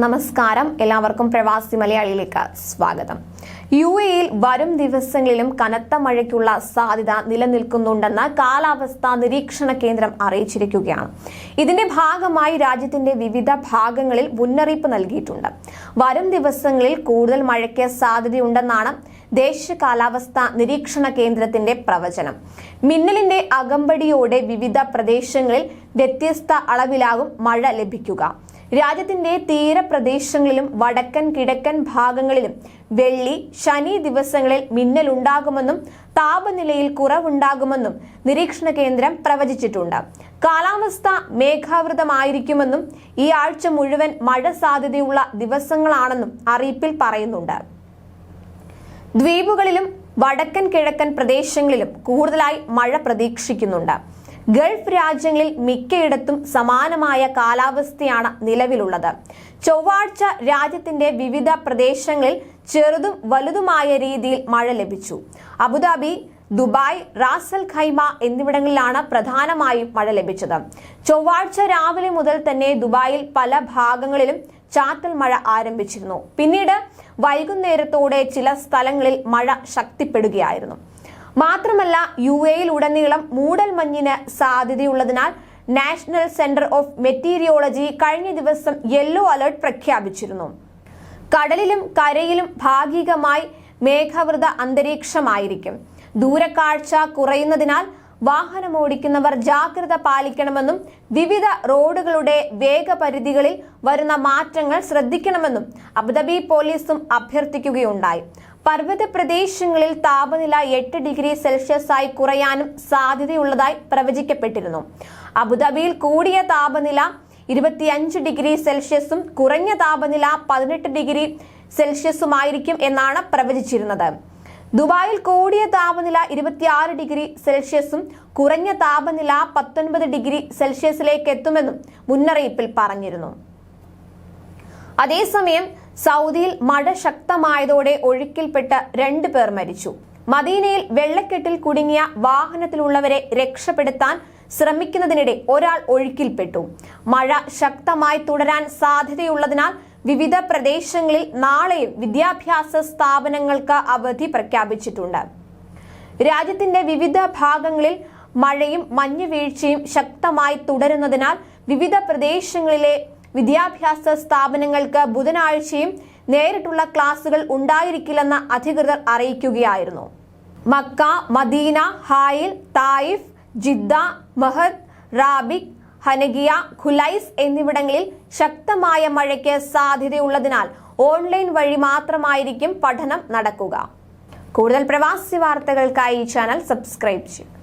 നമസ്കാരം, എല്ലാവർക്കും പ്രവാസി മലയാളിയിലേക്ക് സ്വാഗതം. യുഎഇയിൽ വരും ദിവസങ്ങളിലും കനത്ത മഴയ്ക്കുള്ള സാധ്യത നിലനിൽക്കുന്നുണ്ടെന്ന് കാലാവസ്ഥാ നിരീക്ഷണ കേന്ദ്രം അറിയിച്ചിരിക്കുകയാണ്. ഇതിന്റെ ഭാഗമായി രാജ്യത്തിന്റെ വിവിധ ഭാഗങ്ങളിൽ മുന്നറിയിപ്പ് നൽകിയിട്ടുണ്ട്. വരും ദിവസങ്ങളിൽ കൂടുതൽ മഴയ്ക്ക് സാധ്യതയുണ്ടെന്നാണ് ദേശീയ കാലാവസ്ഥാ നിരീക്ഷണ കേന്ദ്രത്തിന്റെ പ്രവചനം. മിന്നലിന്റെ അകമ്പടിയോടെ വിവിധ പ്രദേശങ്ങളിൽ വ്യത്യസ്ത അളവിലാകും മഴ ലഭിക്കുക. രാജ്യത്തിന്റെ തീരപ്രദേശങ്ങളിലും വടക്കൻ കിഴക്കൻ ഭാഗങ്ങളിലും വെള്ളി, ശനി ദിവസങ്ങളിൽ മിന്നലുണ്ടാകുമെന്നും താപനിലയിൽ കുറവുണ്ടാകുമെന്നും നിരീക്ഷണ കേന്ദ്രം പ്രവചിച്ചിട്ടുണ്ട്. കാലാവസ്ഥ മേഘാവൃതമായിരിക്കുമെന്നും ഈ ആഴ്ച മുഴുവൻ മഴ സാധ്യതയുള്ള ദിവസങ്ങളാണെന്നും അറിയിപ്പിൽ പറയുന്നുണ്ട്. ദ്വീപുകളിലും വടക്കൻ കിഴക്കൻ പ്രദേശങ്ങളിലും കൂടുതലായി മഴ പ്രതീക്ഷിക്കുന്നുണ്ട്. ഗൾഫ് രാജ്യങ്ങളിൽ മിക്കയിടത്തും സമാനമായ കാലാവസ്ഥയാണ് നിലവിലുള്ളത്. ചൊവ്വാഴ്ച രാജ്യത്തിന്റെ വിവിധ പ്രദേശങ്ങളിൽ ചെറുതും വലുതുമായ രീതിയിൽ മഴ ലഭിച്ചു. അബുദാബി, ദുബായ്, റാസൽ ഖൈമ എന്നിവിടങ്ങളിലാണ് പ്രധാനമായും മഴ ലഭിച്ചത്. ചൊവ്വാഴ്ച രാവിലെ മുതൽ തന്നെ ദുബായിൽ പല ഭാഗങ്ങളിലും ചാറ്റൽ മഴ ആരംഭിച്ചിരുന്നു. പിന്നീട് വൈകുന്നേരത്തോടെ ചില സ്ഥലങ്ങളിൽ മഴ ശക്തിപ്പെടുകയായിരുന്നു. മാത്രമല്ല, യുഎഇയിൽ ഉടനീളം മൂടൽമഞ്ഞിന് സാധ്യതയുള്ളതിനാൽ നാഷണൽ സെന്റർ ഓഫ് മെറ്റീരിയോളജി കഴിഞ്ഞ ദിവസം യെല്ലോ അലർട്ട് പ്രഖ്യാപിച്ചിരുന്നു. കടലിലും കരയിലും ഭാഗികമായി മേഘാവൃത അന്തരീക്ഷമായിരിക്കും. ദൂരക്കാഴ്ച കുറയുന്നതിനാൽ വാഹനമോടിക്കുന്നവർ ജാഗ്രത പാലിക്കണമെന്നും വിവിധ റോഡുകളുടെ വേഗപരിധികളിൽ വരുന്ന മാറ്റങ്ങൾ ശ്രദ്ധിക്കണമെന്നും അബുദാബി പോലീസും അഭ്യർത്ഥിക്കുകയുണ്ടായി. പർവ്വത പ്രദേശങ്ങളിൽ താപനില 8 ഡിഗ്രി സെൽഷ്യസായി കുറയാനും സാധ്യതയുള്ളതായി പ്രവചിക്കപ്പെട്ടിരുന്നു. അബുദാബിയിൽ കൂടിയ താപനില 25 ഡിഗ്രി സെൽഷ്യസും കുറഞ്ഞ താപനില 18 ഡിഗ്രി സെൽഷ്യസുമായിരിക്കും എന്നാണ് പ്രവചിച്ചിരുന്നത്. ദുബായിൽ കൂടിയ താപനില 26 ഡിഗ്രി സെൽഷ്യസും കുറഞ്ഞ താപനില 19 ഡിഗ്രി സെൽഷ്യസിലേക്ക് എത്തുമെന്നും മുന്നറിയിപ്പിൽ പറഞ്ഞിരുന്നു. അതേസമയം സൗദിയിൽ മഴ ശക്തമായതോടെ ഒഴുക്കിൽപ്പെട്ട് 2 പേർ മരിച്ചു. മദീനയിൽ വെള്ളക്കെട്ടിൽ കുടുങ്ങിയ വാഹനത്തിലുള്ളവരെ രക്ഷപ്പെടുത്താൻ ശ്രമിക്കുന്നതിനിടെ ഒരാൾ ഒഴുക്കിൽപ്പെട്ടു. മഴ ശക്തമായി തുടരാൻ സാധ്യതയുള്ളതിനാൽ വിവിധ പ്രദേശങ്ങളിൽ നാളെയും വിദ്യാഭ്യാസ സ്ഥാപനങ്ങൾക്ക് അവധി പ്രഖ്യാപിച്ചിട്ടുണ്ട്. രാജ്യത്തിന്റെ വിവിധ ഭാഗങ്ങളിൽ മഴയും മഞ്ഞുവീഴ്ചയും ശക്തമായി തുടരുന്നതിനാൽ വിവിധ പ്രദേശങ്ങളിലെ വിദ്യാഭ്യാസ സ്ഥാപനങ്ങൾക്ക് ബുധനാഴ്ചയും നേരിട്ടുള്ള ക്ലാസുകൾ ഉണ്ടായിരിക്കില്ലെന്ന് അധികൃതർ അറിയിക്കുകയായിരുന്നു. മക്ക, മദീന, ഹായിൽ, തായിഫ്, ജിദ്ദ, മഹദ്, റാബിക്, ഹനഗിയ, ഖുലൈസ് എന്നിവിടങ്ങളിൽ ശക്തമായ മഴയ്ക്ക് സാധ്യതയുള്ളതിനാൽ ഓൺലൈൻ വഴി മാത്രമായിരിക്കും പഠനം നടക്കുക. കൂടുതൽ പ്രവാസി വാർത്തകൾക്കായി ഈ ചാനൽ സബ്സ്ക്രൈബ് ചെയ്യുക.